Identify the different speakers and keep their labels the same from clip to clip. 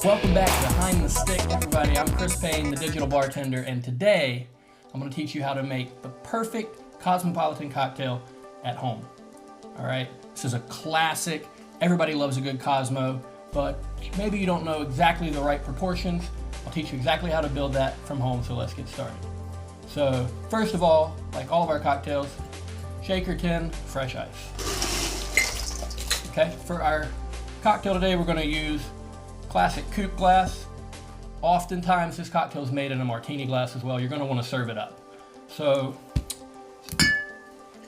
Speaker 1: Welcome back to Behind the Stick, everybody. I'm Chris Payne, the Digital Bartender, and today I'm going to teach you how to make the perfect Cosmopolitan cocktail at home. All right, this is a classic. Everybody loves a good Cosmo, but maybe you don't know exactly the right proportions. I'll teach you exactly how to build that from home, so let's get started. So first of all, like all of our cocktails, shaker tin, fresh ice. Okay, for our cocktail today, we're going to use classic Coupe glass. Oftentimes this cocktail is made in a Martini glass as well. You're going to want to serve it up. So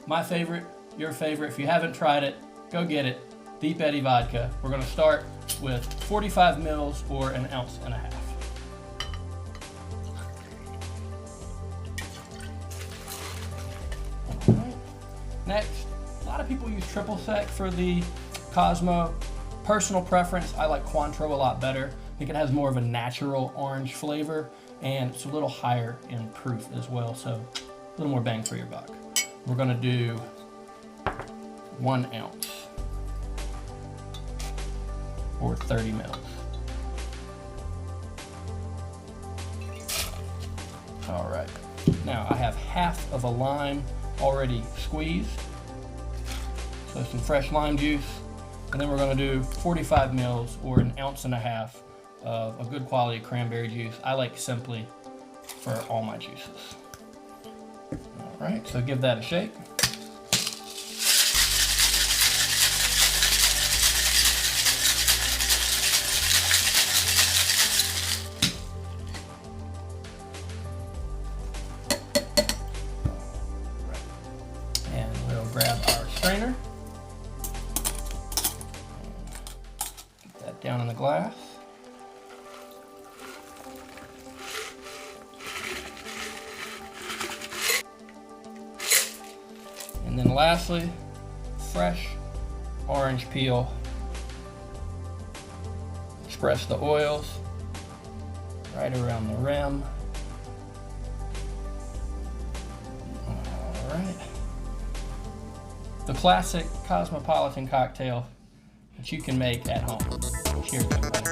Speaker 1: my favorite, your favorite, if you haven't tried it, go get it. Deep Eddy vodka. We're going to start with 45 mils or an ounce and a half. All right. Next, a lot of people use triple sec for the Cosmo. Personal preference, I like Cointreau a lot better. I think it has more of a natural orange flavor and it's a little higher in proof as well, so a little more bang for your buck. We're gonna do 1 ounce or 30 mils. All right, now I have half of a lime already squeezed, so some fresh lime juice. And then we're going to do 45 mils or an ounce and a half of a good quality cranberry juice. I like Simply for all my juices. All right, so give that a shake. And we'll grab our strainer. Down in the glass. And then lastly, fresh orange peel. Express the oils right around the rim. All right. The classic Cosmopolitan cocktail that you can make at home. Cheers, everybody.